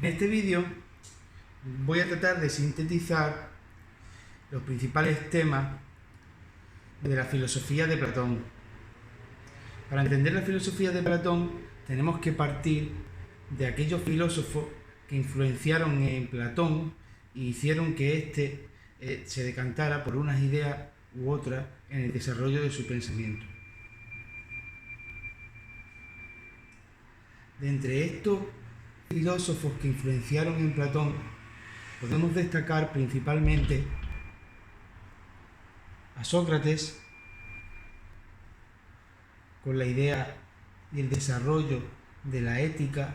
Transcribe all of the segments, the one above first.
En este vídeo voy a tratar de sintetizar los principales temas de la filosofía de Platón. Para entender la filosofía de Platón tenemos que partir de aquellos filósofos que influenciaron en Platón y hicieron que éste se decantara por unas ideas u otras en el desarrollo de su pensamiento. De entre estos filósofos que influenciaron en Platón, podemos destacar principalmente a Sócrates, con la idea y el desarrollo de la ética.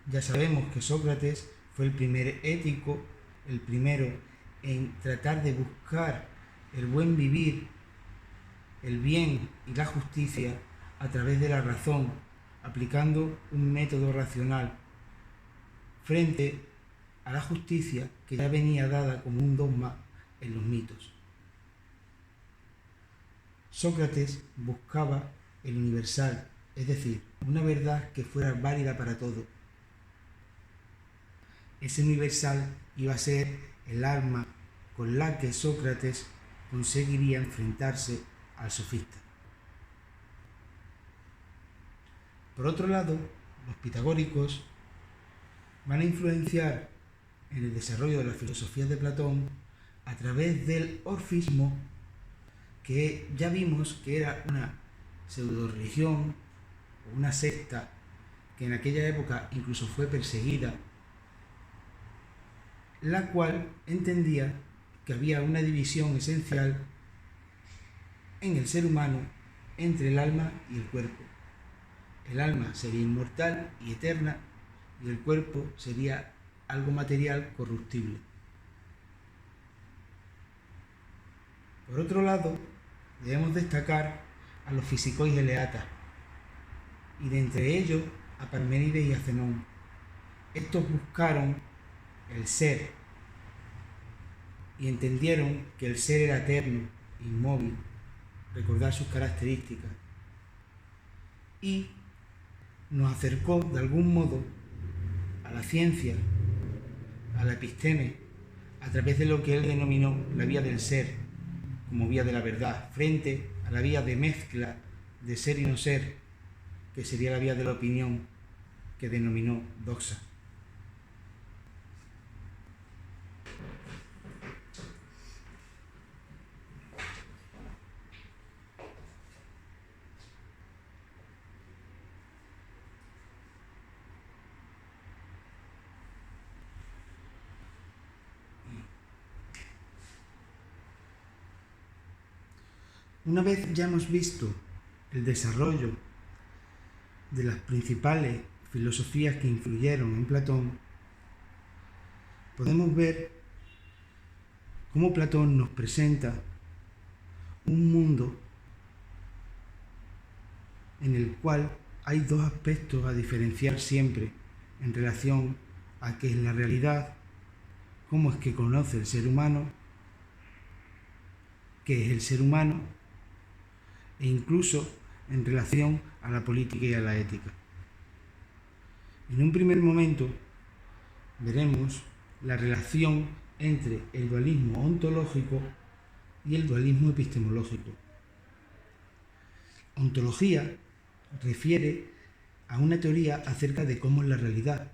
Ya sabemos que Sócrates fue el primer ético, el primero en tratar de buscar el buen vivir, el bien y la justicia a través de la razón, aplicando un método racional frente a la justicia que ya venía dada como un dogma en los mitos. Sócrates buscaba el universal, es decir, una verdad que fuera válida para todos. Ese universal iba a ser el arma con la que Sócrates conseguiría enfrentarse al sofista. Por otro lado, los pitagóricos van a influenciar en el desarrollo de la filosofía de Platón a través del orfismo, que ya vimos que era una pseudo-religión o una secta que en aquella época incluso fue perseguida, la cual entendía que había una división esencial en el ser humano entre el alma y el cuerpo. El alma sería inmortal y eterna, y el cuerpo sería algo material corruptible. Por otro lado, debemos destacar a los fisicois eleatas, y de entre ellos a Parménides y a Zenón. Estos buscaron el ser y entendieron que el ser era eterno, inmóvil, recordar sus características, y nos acercó de algún modo a la ciencia, a la episteme, a través de lo que él denominó la vía del ser, como vía de la verdad, frente a la vía de mezcla de ser y no ser, que sería la vía de la opinión, que denominó doxa. Una vez ya hemos visto el desarrollo de las principales filosofías que influyeron en Platón, podemos ver cómo Platón nos presenta un mundo en el cual hay dos aspectos a diferenciar siempre en relación a qué es la realidad, cómo es que conoce el ser humano, qué es el ser humano, e incluso en relación a la política y a la ética. En un primer momento veremos la relación entre el dualismo ontológico y el dualismo epistemológico. Ontología refiere a una teoría acerca de cómo es la realidad.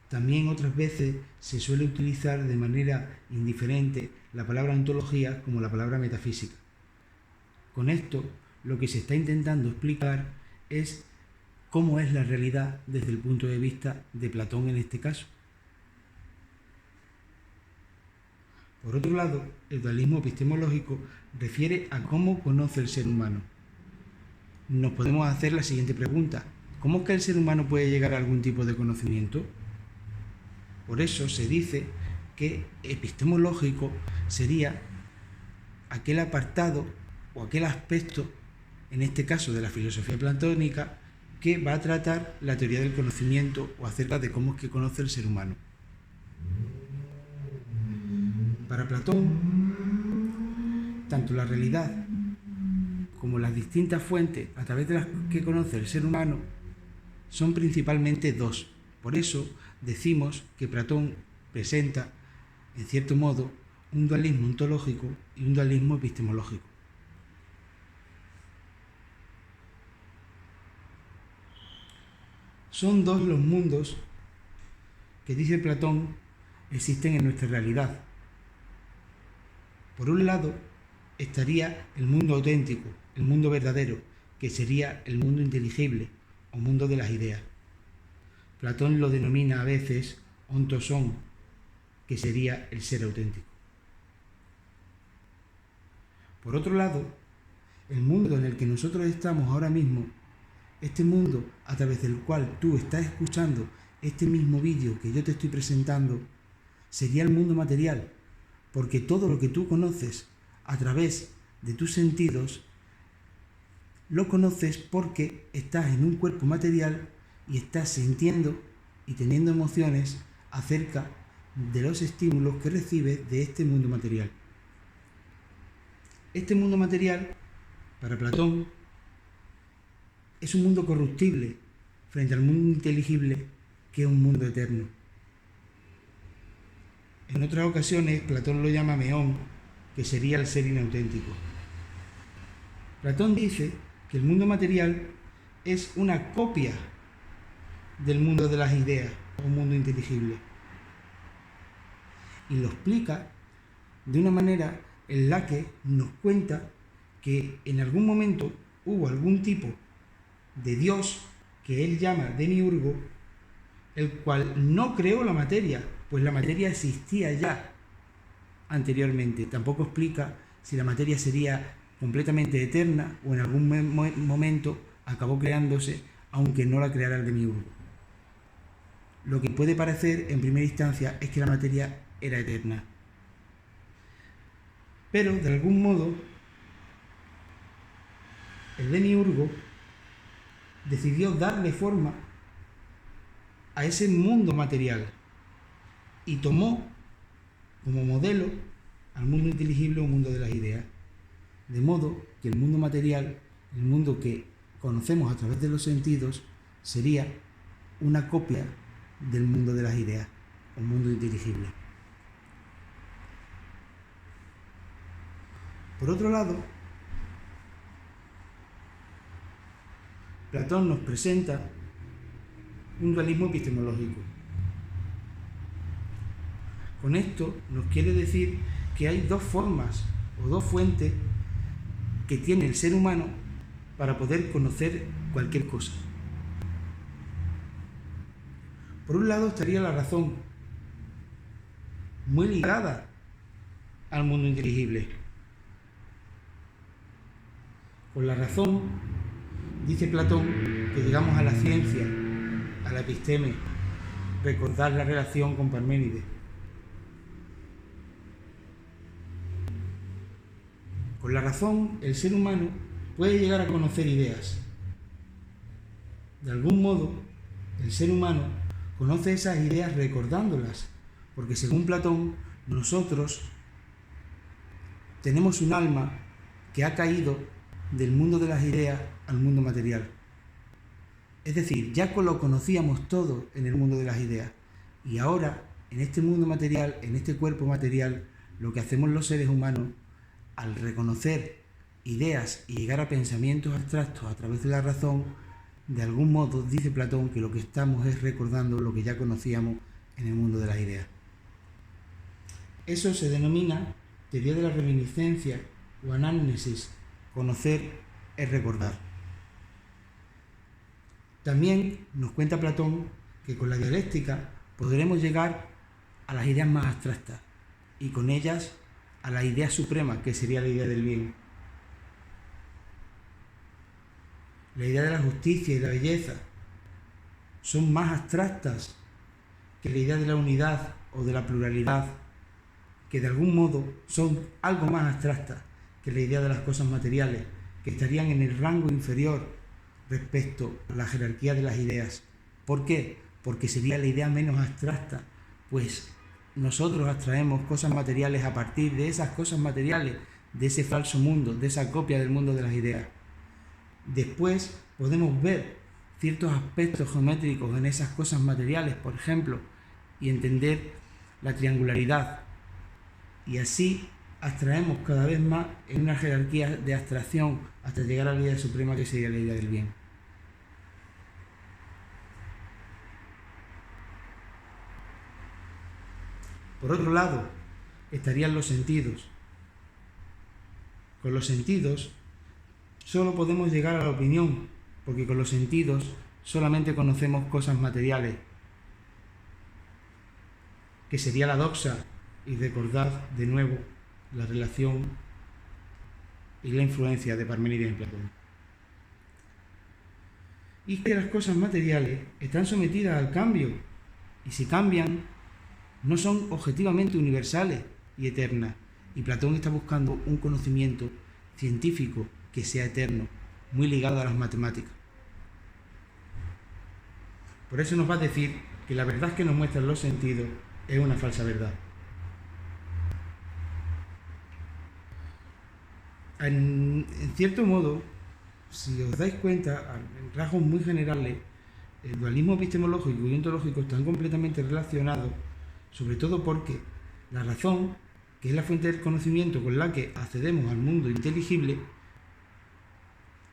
También otras veces se suele utilizar de manera indiferente la palabra ontología como la palabra metafísica. Con esto, lo que se está intentando explicar es cómo es la realidad desde el punto de vista de Platón en este caso. Por otro lado, el dualismo epistemológico refiere a cómo conoce el ser humano. Nos podemos hacer la siguiente pregunta: ¿cómo es que el ser humano puede llegar a algún tipo de conocimiento? Por eso se dice que epistemológico sería aquel apartado o aquel aspecto, en este caso de la filosofía platónica, que va a tratar la teoría del conocimiento o acerca de cómo es que conoce el ser humano. Para Platón, tanto la realidad como las distintas fuentes a través de las que conoce el ser humano son principalmente dos. Por eso decimos que Platón presenta, en cierto modo, un dualismo ontológico y un dualismo epistemológico. Son dos los mundos que, dice Platón, existen en nuestra realidad. Por un lado estaría el mundo auténtico, el mundo verdadero, que sería el mundo inteligible o mundo de las ideas. Platón lo denomina a veces ontosón, que sería el ser auténtico. Por otro lado, el mundo en el que nosotros estamos ahora mismo, este mundo a través del cual tú estás escuchando este mismo vídeo que yo te estoy presentando, sería el mundo material, porque todo lo que tú conoces a través de tus sentidos, lo conoces porque estás en un cuerpo material y estás sintiendo y teniendo emociones acerca de los estímulos que recibes de este mundo material. Este mundo material, para Platón, es un mundo corruptible frente al mundo inteligible, que es un mundo eterno. En otras ocasiones, Platón lo llama meón, que sería el ser inauténtico. Platón dice que el mundo material es una copia del mundo de las ideas, o mundo inteligible. Y lo explica de una manera en la que nos cuenta que en algún momento hubo algún tipo de Dios que él llama Demiurgo, el cual no creó la materia, pues la materia existía ya anteriormente. Tampoco explica si la materia sería completamente eterna o en algún momento acabó creándose, aunque no la creara el Demiurgo. Lo que puede parecer en primera instancia es que la materia era eterna. Pero de algún modo el Demiurgo decidió darle forma a ese mundo material y tomó como modelo al mundo inteligible o mundo de las ideas. De modo que el mundo material, el mundo que conocemos a través de los sentidos, sería una copia del mundo de las ideas, o mundo inteligible. Por otro lado, Platón nos presenta un dualismo epistemológico. Con esto nos quiere decir que hay dos formas o dos fuentes que tiene el ser humano para poder conocer cualquier cosa. Por un lado estaría la razón, muy ligada al mundo inteligible. Con la razón, dice Platón, que llegamos a la ciencia, a la episteme, recordar la relación con Parménides. Con la razón, el ser humano puede llegar a conocer ideas. De algún modo, el ser humano conoce esas ideas recordándolas, porque según Platón, nosotros tenemos un alma que ha caído del mundo de las ideas al mundo material. Es decir, ya lo conocíamos todo en el mundo de las ideas, y ahora, en este mundo material, en este cuerpo material, lo que hacemos los seres humanos, al reconocer ideas y llegar a pensamientos abstractos a través de la razón, de algún modo, dice Platón, que lo que estamos es recordando lo que ya conocíamos en el mundo de las ideas. Eso se denomina teoría de la reminiscencia o anámnesis. Conocer es recordar. También nos cuenta Platón que con la dialéctica podremos llegar a las ideas más abstractas y con ellas a la idea suprema, que sería la idea del bien. La idea de la justicia y la belleza son más abstractas que la idea de la unidad o de la pluralidad, que de algún modo son algo más abstractas que la idea de las cosas materiales, que estarían en el rango inferior respecto a la jerarquía de las ideas. ¿Por qué? Porque sería la idea menos abstracta, pues nosotros abstraemos cosas materiales a partir de esas cosas materiales, de ese falso mundo, de esa copia del mundo de las ideas. Después podemos ver ciertos aspectos geométricos en esas cosas materiales, por ejemplo, y entender la triangularidad. Y así abstraemos cada vez más en una jerarquía de abstracción hasta llegar a la idea suprema, que sería la idea del bien. Por otro lado, estarían los sentidos. Con los sentidos solo podemos llegar a la opinión, porque con los sentidos solamente conocemos cosas materiales, que sería la doxa, y recordad de nuevo la relación y la influencia de Parménides en Platón. Y que las cosas materiales están sometidas al cambio, y si cambian, no son objetivamente universales y eternas, y Platón está buscando un conocimiento científico que sea eterno, muy ligado a las matemáticas. Por eso nos va a decir que la verdad que nos muestran los sentidos es una falsa verdad. En cierto modo, si os dais cuenta, en rasgos muy generales, el dualismo epistemológico y ontológico están completamente relacionados, sobre todo porque la razón, que es la fuente del conocimiento con la que accedemos al mundo inteligible,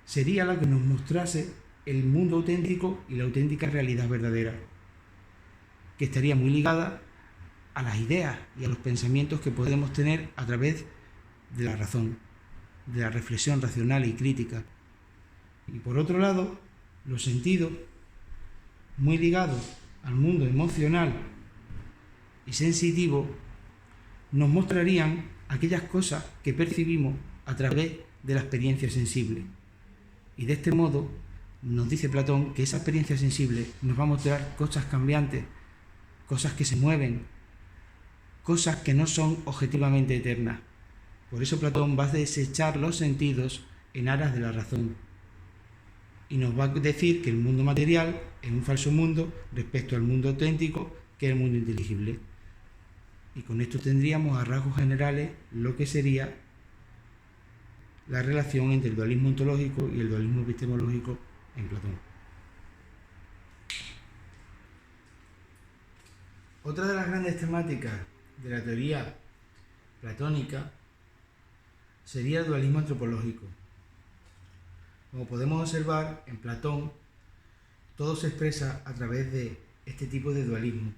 sería la que nos mostrase el mundo auténtico y la auténtica realidad verdadera, que estaría muy ligada a las ideas y a los pensamientos que podemos tener a través de la razón, de la reflexión racional y crítica. Y por otro lado, los sentidos, muy ligados al mundo emocional y sensitivo, nos mostrarían aquellas cosas que percibimos a través de la experiencia sensible. Y de este modo, nos dice Platón que esa experiencia sensible nos va a mostrar cosas cambiantes, cosas que se mueven, cosas que no son objetivamente eternas. Por eso Platón va a desechar los sentidos en aras de la razón. Y nos va a decir que el mundo material es un falso mundo respecto al mundo auténtico, que es el mundo inteligible. Y con esto tendríamos a rasgos generales lo que sería la relación entre el dualismo ontológico y el dualismo epistemológico en Platón. Otra de las grandes temáticas de la teoría platónica sería el dualismo antropológico. Como podemos observar, en Platón todo se expresa a través de este tipo de dualismo.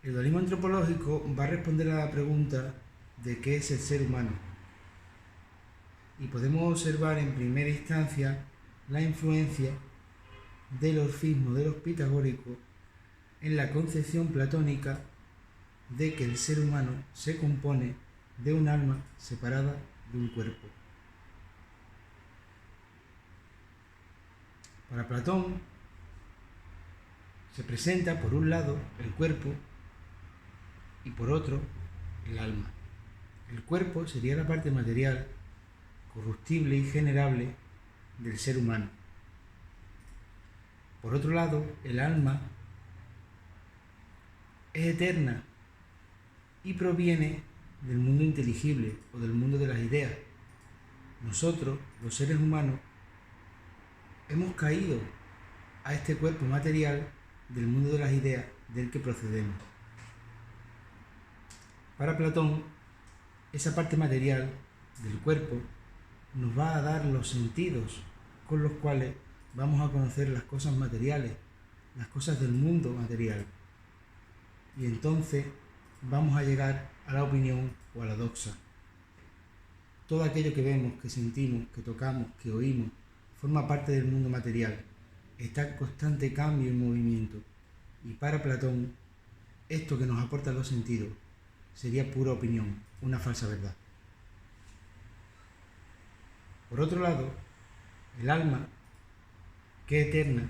El dualismo antropológico va a responder a la pregunta de qué es el ser humano. Y podemos observar en primera instancia la influencia del orfismo de los pitagóricos en la concepción platónica de que el ser humano se compone de un alma separada de un cuerpo. Para Platón se presenta por un lado el cuerpo y por otro el alma. El cuerpo sería la parte material, corruptible y generable del ser humano. Por otro lado, el alma es eterna y proviene del mundo inteligible o del mundo de las ideas. Nosotros, los seres humanos, hemos caído a este cuerpo material del mundo de las ideas del que procedemos. Para Platón, esa parte material del cuerpo nos va a dar los sentidos con los cuales vamos a conocer las cosas materiales, las cosas del mundo material. Y entonces vamos a llegar a la opinión o a la doxa. Todo aquello que vemos, que sentimos, que tocamos, que oímos, forma parte del mundo material. Está en constante cambio y movimiento. Y para Platón, esto que nos aportan los sentidos sería pura opinión, una falsa verdad. Por otro lado, el alma, que es eterna,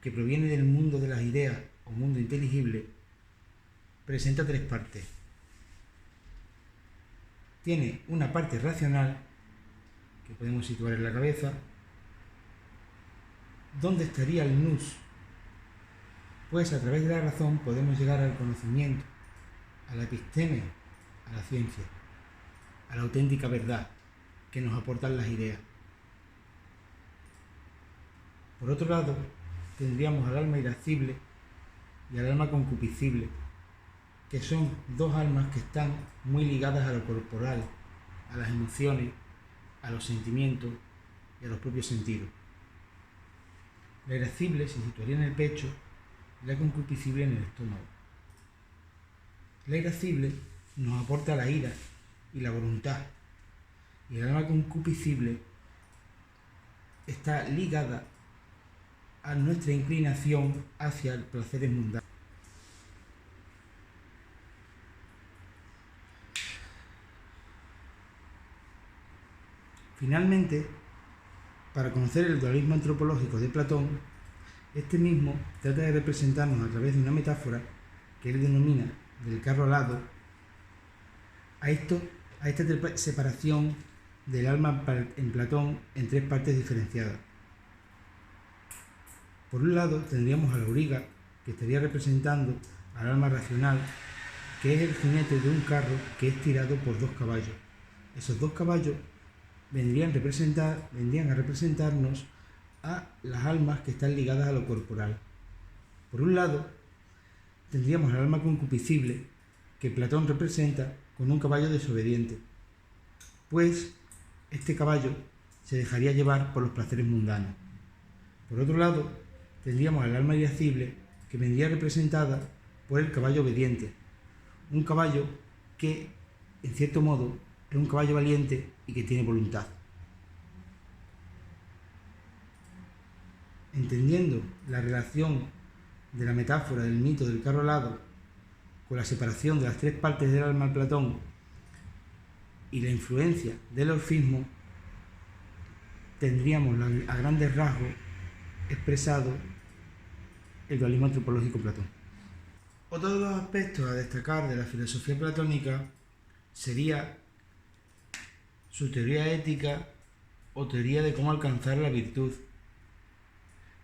que proviene del mundo de las ideas o mundo inteligible, presenta tres partes. Tiene una parte racional, que podemos situar en la cabeza. ¿Dónde estaría el nous? Pues a través de la razón podemos llegar al conocimiento, a la episteme, a la ciencia, a la auténtica verdad que nos aportan las ideas. Por otro lado, tendríamos al alma irascible y al alma concupiscible, que son dos almas que están muy ligadas a lo corporal, a las emociones, a los sentimientos y a los propios sentidos. La irascible se situaría en el pecho y la concupiscible en el estómago. La irascible nos aporta la ira y la voluntad, y el alma concupiscible está ligada a nuestra inclinación hacia los placeres mundanos. Finalmente, para conocer el dualismo antropológico de Platón, este mismo trata de representarnos a través de una metáfora que él denomina del carro alado a esta separación del alma en Platón en tres partes diferenciadas. Por un lado tendríamos al auriga, que estaría representando al alma racional, que es el jinete de un carro que es tirado por dos caballos. Esos dos caballos vendrían a representarnos a las almas que están ligadas a lo corporal. Por un lado, tendríamos al alma concupiscible, que Platón representa con un caballo desobediente, pues este caballo se dejaría llevar por los placeres mundanos. Por otro lado, tendríamos al alma irascible, que vendría representada por el caballo obediente, un caballo que, en cierto modo, es un caballo valiente y que tiene voluntad. Entendiendo la relación de la metáfora del mito del carro alado con la separación de las tres partes del alma de Platón y la influencia del orfismo, tendríamos a grandes rasgos expresado el dualismo antropológico de Platón. Otro de los aspectos a destacar de la filosofía platónica sería su teoría ética o teoría de cómo alcanzar la virtud.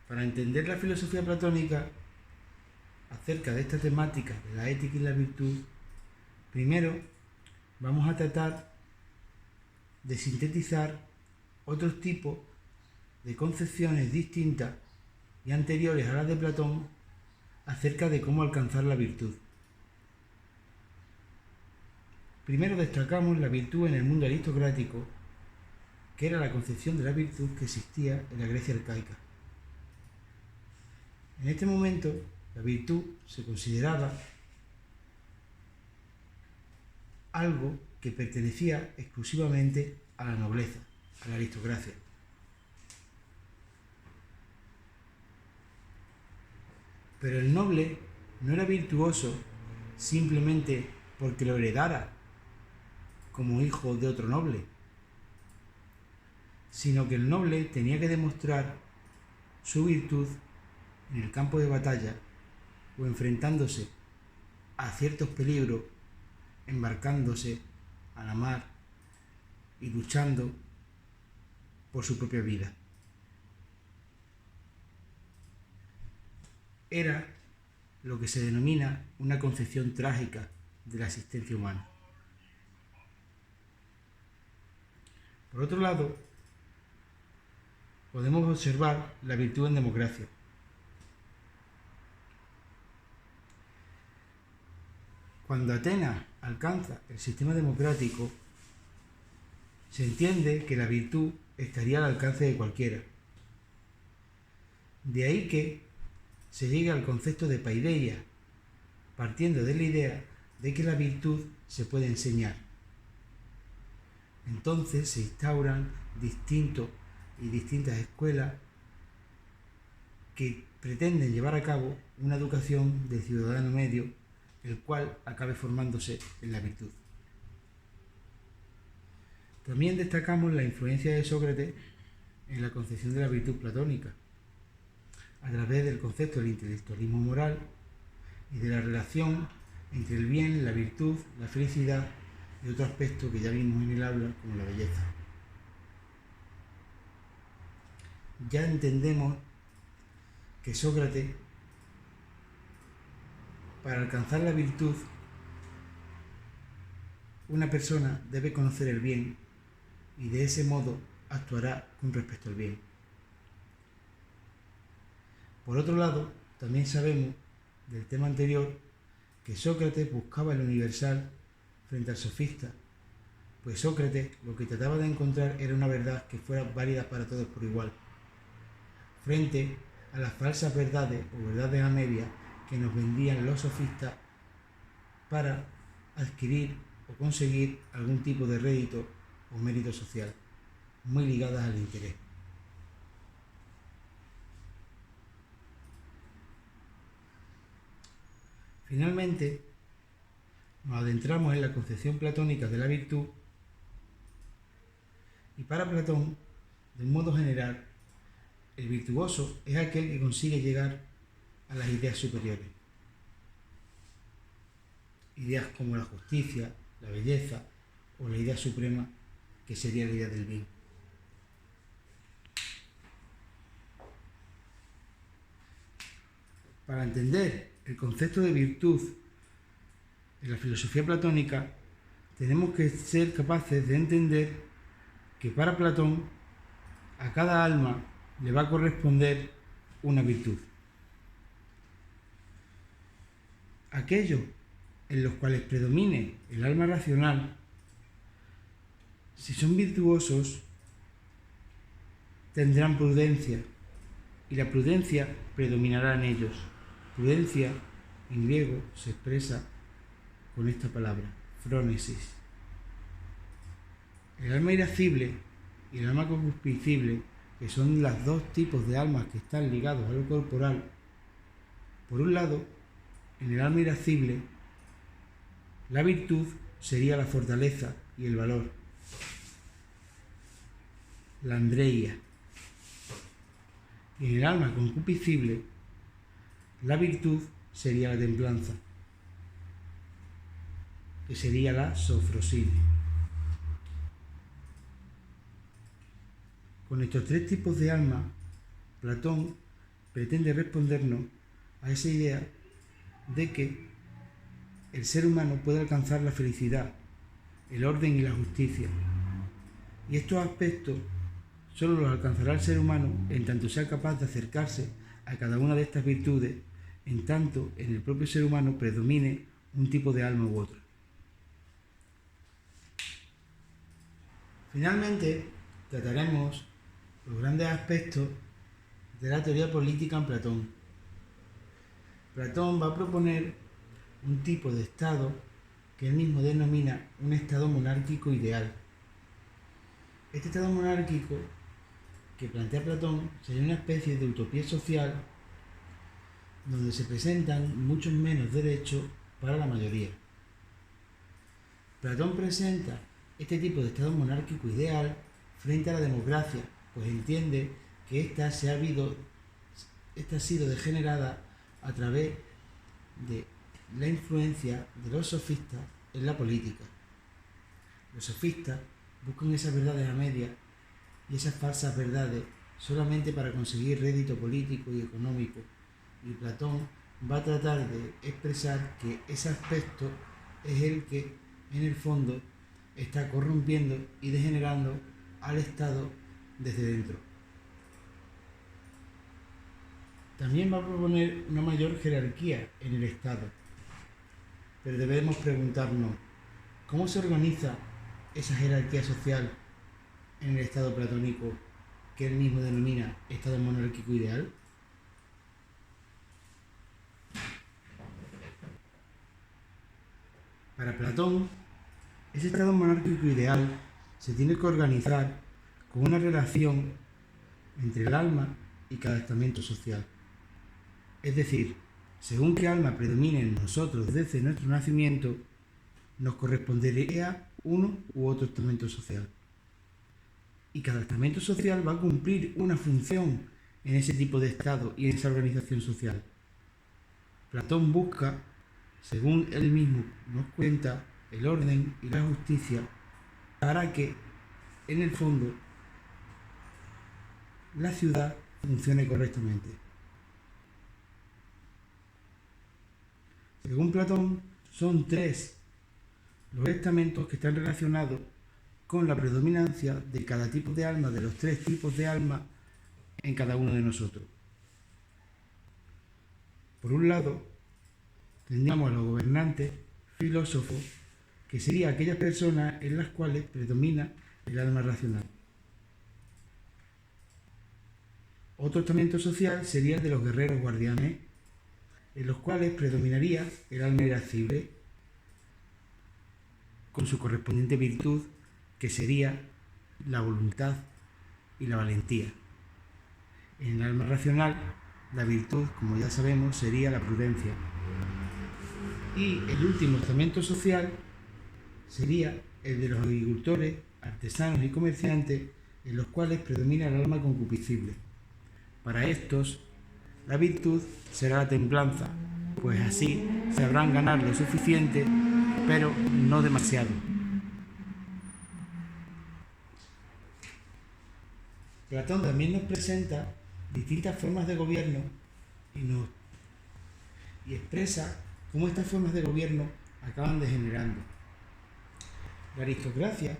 Para entender la filosofía platónica acerca de esta temática de la ética y la virtud, primero vamos a tratar de sintetizar otros tipos de concepciones distintas y anteriores a las de Platón acerca de cómo alcanzar la virtud. Primero destacamos la virtud en el mundo aristocrático, que era la concepción de la virtud que existía en la Grecia arcaica. En este momento, la virtud se consideraba algo que pertenecía exclusivamente a la nobleza, a la aristocracia. Pero el noble no era virtuoso simplemente porque lo heredara como hijo de otro noble, sino que el noble tenía que demostrar su virtud en el campo de batalla o enfrentándose a ciertos peligros, embarcándose a la mar y luchando por su propia vida. Era lo que se denomina una concepción trágica de la existencia humana. Por otro lado, podemos observar la virtud en democracia. Cuando Atenas alcanza el sistema democrático, se entiende que la virtud estaría al alcance de cualquiera. De ahí que se llegue al concepto de paideia, partiendo de la idea de que la virtud se puede enseñar. Entonces se instauran distintas escuelas que pretenden llevar a cabo una educación del ciudadano medio, el cual acabe formándose en la virtud. También destacamos la influencia de Sócrates en la concepción de la virtud platónica, a través del concepto del intelectualismo moral y de la relación entre el bien, la virtud, la felicidad y otro aspecto que ya vimos en el aula como la belleza. Ya entendemos que Sócrates, para alcanzar la virtud, una persona debe conocer el bien y de ese modo actuará con respecto al bien. Por otro lado, también sabemos del tema anterior que Sócrates buscaba el universal frente al sofista, pues Sócrates lo que trataba de encontrar era una verdad que fuera válida para todos por igual, frente a las falsas verdades o verdades a medias que nos vendían los sofistas para adquirir o conseguir algún tipo de rédito o mérito social, muy ligadas al interés. Finalmente, nos adentramos en la concepción platónica de la virtud y para Platón, de un modo general, el virtuoso es aquel que consigue llegar a las ideas superiores. Ideas como la justicia, la belleza o la idea suprema, que sería la idea del bien. Para entender el concepto de virtud en la filosofía platónica, tenemos que ser capaces de entender que para Platón a cada alma le va a corresponder una virtud. Aquellos en los cuales predomine el alma racional, si son virtuosos, tendrán prudencia y la prudencia predominará en ellos. Prudencia en griego se expresa con esta palabra, phronesis. El alma irascible y el alma concupiscible, que son los dos tipos de almas que están ligados a lo corporal, por un lado, en el alma irascible, la virtud sería la fortaleza y el valor, la andreia. Y en el alma concupiscible, la virtud sería la templanza, que sería la sofrosine. Con estos tres tipos de alma, Platón pretende respondernos a esa idea de que el ser humano puede alcanzar la felicidad, el orden y la justicia. Y estos aspectos solo los alcanzará el ser humano en tanto sea capaz de acercarse a cada una de estas virtudes, en tanto en el propio ser humano predomine un tipo de alma u otro. Finalmente, trataremos los grandes aspectos de la teoría política en Platón. Platón va a proponer un tipo de estado que él mismo denomina un estado monárquico ideal. Este estado monárquico que plantea Platón sería una especie de utopía social donde se presentan muchos menos derechos para la mayoría. Platón presenta este tipo de estado monárquico ideal frente a la democracia, pues entiende que esta ha sido degenerada a través de la influencia de los sofistas en la política. Los sofistas buscan esas verdades a medias y esas falsas verdades solamente para conseguir rédito político y económico, y Platón va a tratar de expresar que ese aspecto es el que en el fondo está corrompiendo y degenerando al Estado desde dentro. También va a proponer una mayor jerarquía en el Estado, pero debemos preguntarnos, ¿cómo se organiza esa jerarquía social en el Estado platónico que él mismo denomina Estado monárquico ideal? Para Platón, ese Estado monárquico ideal se tiene que organizar con una relación entre el alma y cada estamento social. Es decir, según qué alma predomine en nosotros desde nuestro nacimiento, nos correspondería uno u otro estamento social. Y cada estamento social va a cumplir una función en ese tipo de estado y en esa organización social. Platón busca, según él mismo nos cuenta, el orden y la justicia para que, en el fondo, la ciudad funcione correctamente. Según Platón, son tres los estamentos que están relacionados con la predominancia de cada tipo de alma, de los tres tipos de alma en cada uno de nosotros. Por un lado, tendríamos a los gobernantes, filósofos, que serían aquellas personas en las cuales predomina el alma racional. Otro estamento social sería el de los guerreros guardianes, en los cuales predominaría el alma irascible, con su correspondiente virtud, que sería la voluntad y la valentía. En el alma racional, la virtud, como ya sabemos, sería la prudencia. Y el último estamento social sería el de los agricultores, artesanos y comerciantes, en los cuales predomina el alma concupiscible. Para estos, la virtud será la templanza, pues así sabrán ganar lo suficiente, pero no demasiado. Platón también nos presenta distintas formas de gobierno y expresa cómo estas formas de gobierno acaban degenerando. La aristocracia,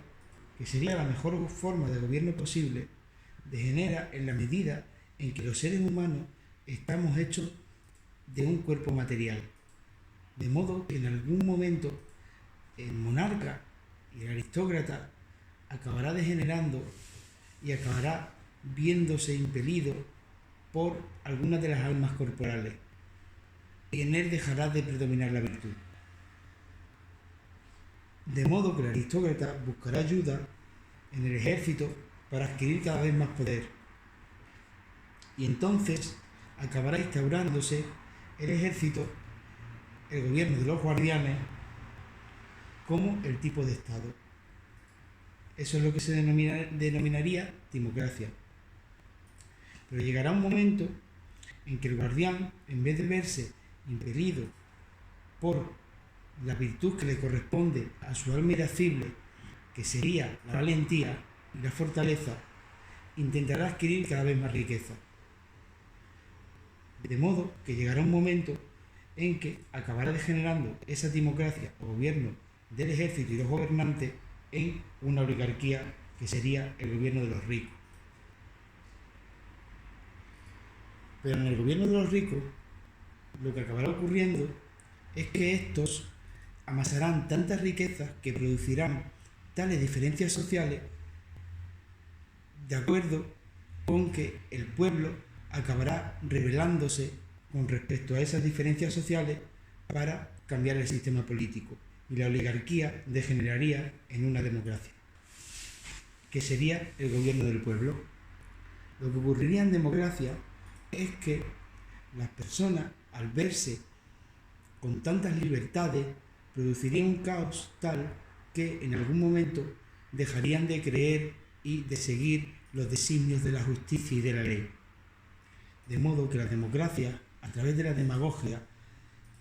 que sería la mejor forma de gobierno posible, degenera en la medida en que los seres humanos estamos hechos de un cuerpo material, de modo que en algún momento el monarca y el aristócrata acabará degenerando y acabará viéndose impelido por algunas de las almas corporales, y en él dejará de predominar la virtud. De modo que el aristócrata buscará ayuda en el ejército para adquirir cada vez más poder, y entonces acabará instaurándose el ejército, el gobierno de los guardianes, como el tipo de Estado. Eso es lo que se denominaría timocracia. Pero llegará un momento en que el guardián, en vez de verse impelido por la virtud que le corresponde a su alma irascible, que sería la valentía y la fortaleza, intentará adquirir cada vez más riqueza. De modo que llegará un momento en que acabará degenerando esa timocracia o gobierno del ejército y los gobernantes en una oligarquía que sería el gobierno de los ricos. Pero en el gobierno de los ricos, lo que acabará ocurriendo es que estos amasarán tantas riquezas que producirán tales diferencias sociales, de acuerdo con que el pueblo acabará rebelándose con respecto a esas diferencias sociales para cambiar el sistema político, y la oligarquía degeneraría en una democracia, que sería el gobierno del pueblo. Lo que ocurriría en democracia es que las personas, al verse con tantas libertades, producirían un caos tal que en algún momento dejarían de creer y de seguir los designios de la justicia y de la ley. De modo que la democracia, a través de la demagogia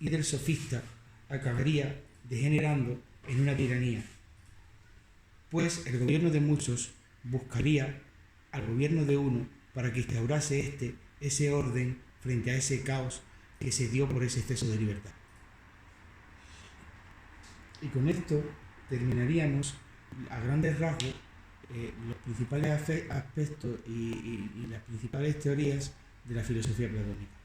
y del sofista, acabaría degenerando en una tiranía, pues el gobierno de muchos buscaría al gobierno de uno para que instaurase ese orden frente a ese caos que se dio por ese exceso de libertad. Y con esto terminaríamos a grandes rasgos los principales aspectos y las principales teorías de la filosofía platónica.